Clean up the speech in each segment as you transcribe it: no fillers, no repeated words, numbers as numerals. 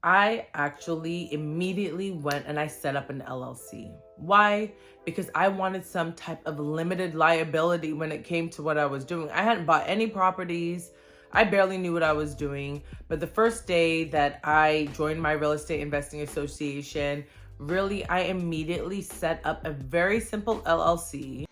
I actually immediately went and I set up an LLC. Why? Because I wanted some type of limited liability when it came to what I was doing. I hadn't bought any properties. I barely knew what I was doing. But the first day that I joined my real estate investing association, really, I immediately set up a very simple LLC.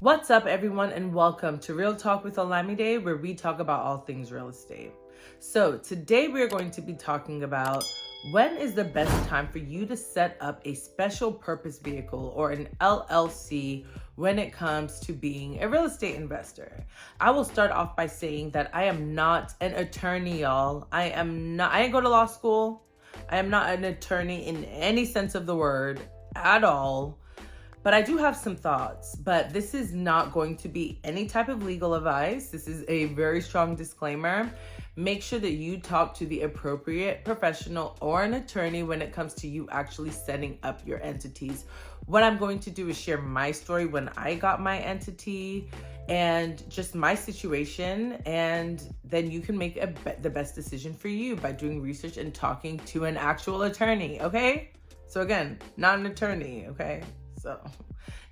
What's up, everyone, and welcome to Real Talk with Olamide, where we talk about all things real estate. So today we're going to be talking about when is the best time for you to set up a special purpose vehicle or an LLC when it comes to being a real estate investor. I will start off by saying that I am not an attorney, y'all. I didn't go to law school. I am not an attorney in any sense of the word at all. But I do have some thoughts, but this is not going to be any type of legal advice. This is a very strong disclaimer. Make sure that you talk to the appropriate professional or an attorney when it comes to you actually setting up your entities. What I'm going to do is share my story when I got my entity and just my situation, and then you can make the best decision for you by doing research and talking to an actual attorney, okay? So again, not an attorney, okay? So,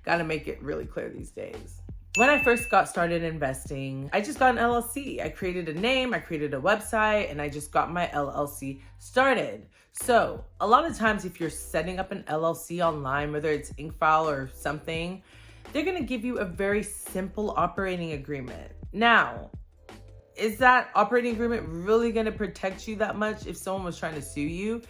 gotta make it really clear these days. When I first got started investing, I just got an LLC. I created a name, I created a website, and I just got my LLC started. So, a lot of times if you're setting up an LLC online, whether it's InkFile or something, they're gonna give you a very simple operating agreement. Now, is that operating agreement really gonna protect you that much if someone was trying to sue you?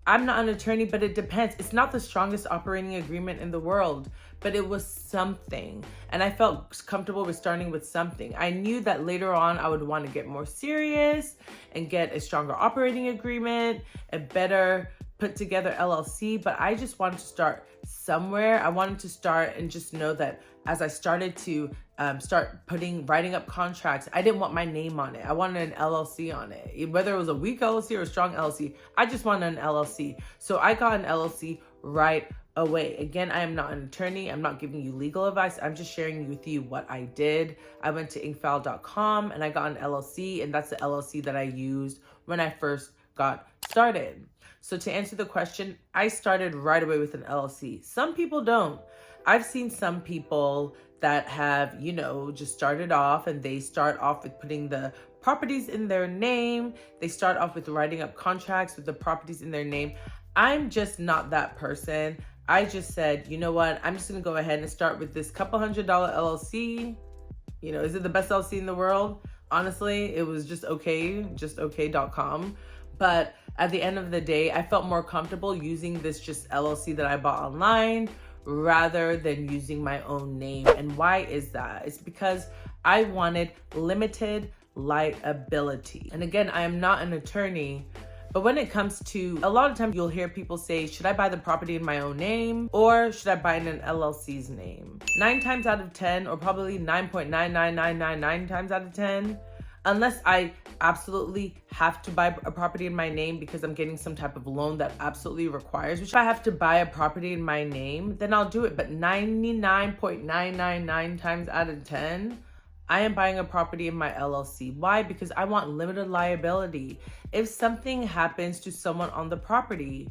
I'm not an attorney, but it depends. It's not the strongest operating agreement in the world, but it was something. And I felt comfortable with starting with something. I knew that later on I would want to get more serious and get a stronger operating agreement, a better put together LLC, but I just wanted to start somewhere. I wanted to start and just know that as I started to writing up contracts, I didn't want my name on it. I wanted an LLC on it. Whether it was a weak LLC or a strong LLC, I just wanted an LLC. So I got an LLC right away. Again, I am not an attorney. I'm not giving you legal advice. I'm just sharing with you what I did. I went to inkfile.com and I got an LLC, and that's the LLC that I used when I first got started. So to answer the question, I started right away with an LLC. Some people don't. I've seen some people that have, just started off, and they start off with putting the properties in their name. They start off with writing up contracts with the properties in their name. I'm just not that person. I just said, you know what? I'm just going to go ahead and start with this couple $100 LLC. Is it the best LLC in the world? Honestly, it was just okay.com. But at the end of the day, I felt more comfortable using this just LLC that I bought online rather than using my own name. And why is that? It's because I wanted limited liability. And again, I am not an attorney, but when it comes to, a lot of times you'll hear people say, should I buy the property in my own name or should I buy in an LLC's name? 9 times out of 10, or probably 9.99999 times out of 10, unless I absolutely have to buy a property in my name because I'm getting some type of loan that absolutely requires, which if I have to buy a property in my name, then I'll do it. But 99.999 times out of 10, I am buying a property in my LLC. Why? Because I want limited liability. If something happens to someone on the property,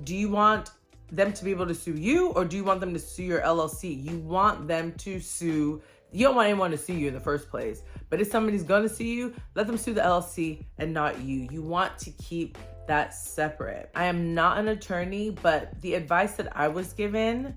do you want them to be able to sue you, or do you want them to sue your LLC? You want them to sue. You don't want anyone to sue you in the first place. But if somebody's going to sue you, let them sue the LLC and not you. You want to keep that separate. I am not an attorney, but the advice that I was given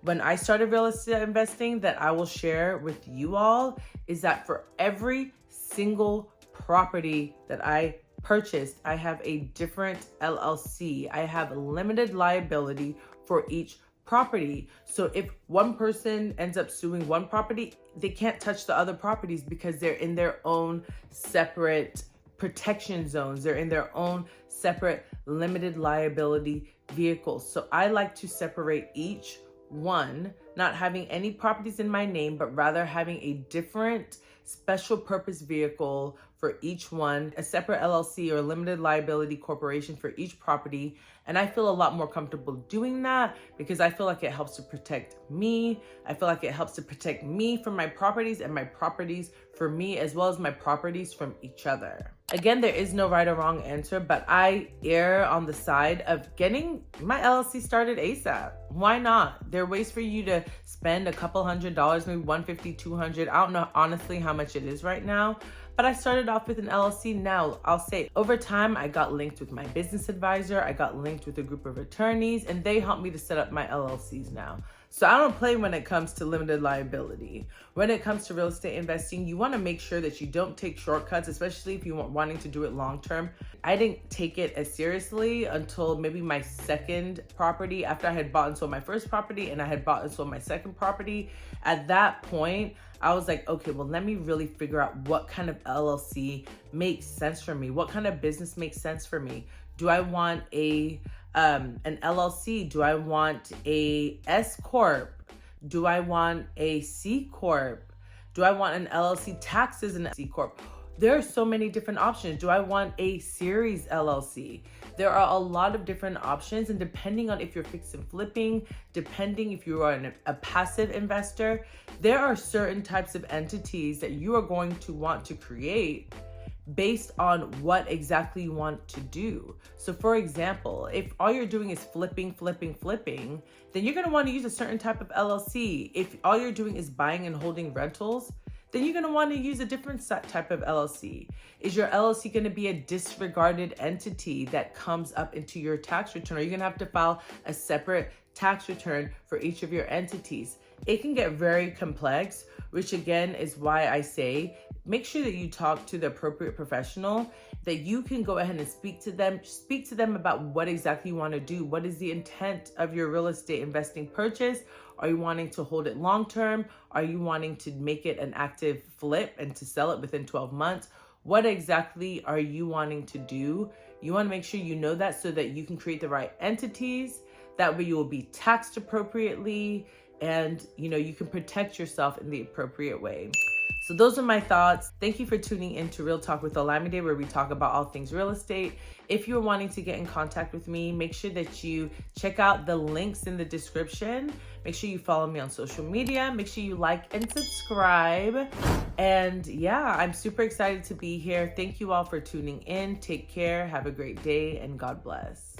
when I started real estate investing that I will share with you all is that for every single property that I purchased, I have a different LLC. I have limited liability for each property. So if one person ends up suing one property, they can't touch the other properties because they're in their own separate protection zones. They're in their own separate limited liability vehicles. So I like to separate each one, not having any properties in my name, but rather having a different special purpose vehicle for each one, a separate LLC or limited liability corporation for each property. And I feel a lot more comfortable doing that because I feel like it helps to protect me. I feel like it helps to protect me from my properties and my properties for me, as well as my properties from each other. Again, there is no right or wrong answer, but I err on the side of getting my LLC started ASAP. Why not? There are ways for you to spend a couple $100, maybe $150, $200. I don't know honestly how much it is right now, but I started off with an LLC. Now, I'll say over time, I got linked with my business advisor. I got linked with a group of attorneys, and they helped me to set up my LLCs now. So I don't play when it comes to limited liability. When it comes to real estate investing, you want to make sure that you don't take shortcuts, especially if you want wanting to do it long term. I didn't take it as seriously until maybe my second property, after I had bought and sold my first property and I had bought and sold my second property. At that point, I was like, okay, well, let me really figure out what kind of LLC makes sense for me. What kind of business makes sense for me? Do I want an LLC? Do I want a S Corp? Do I want a C Corp? Do I want an LLC taxes and a C Corp? There are so many different options. Do I want a series LLC? There are a lot of different options, and depending on if you're fix and flipping, depending if you are a passive investor, there are certain types of entities that you are going to want to create based on what exactly you want to do. So for example, if all you're doing is flipping, then you're going to want to use a certain type of LLC. If all you're doing is buying and holding rentals, then you're going to want to use a different type of LLC. Is your LLC going to be a disregarded entity that comes up into your tax return? Are you going to have to file a separate tax return for each of your entities? It can get very complex, which again is why I say make sure that you talk to the appropriate professional, that you can go ahead and speak to them about what exactly you want to do. What is the intent of your real estate investing purchase? Are you wanting to hold it long term? Are you wanting to make it an active flip and to sell it within 12 months? What exactly are you wanting to do? You want to make sure you know that so that you can create the right entities. That way you will be taxed appropriately, and you can protect yourself in the appropriate way. So those are my thoughts. Thank you for tuning in to Real Talk with Olamide, where we talk about all things real estate. If you're wanting to get in contact with me, make sure that you check out the links in the description. Make sure you follow me on social media. Make sure you like and subscribe. And yeah, I'm super excited to be here. Thank you all for tuning in. Take care. Have a great day, and God bless.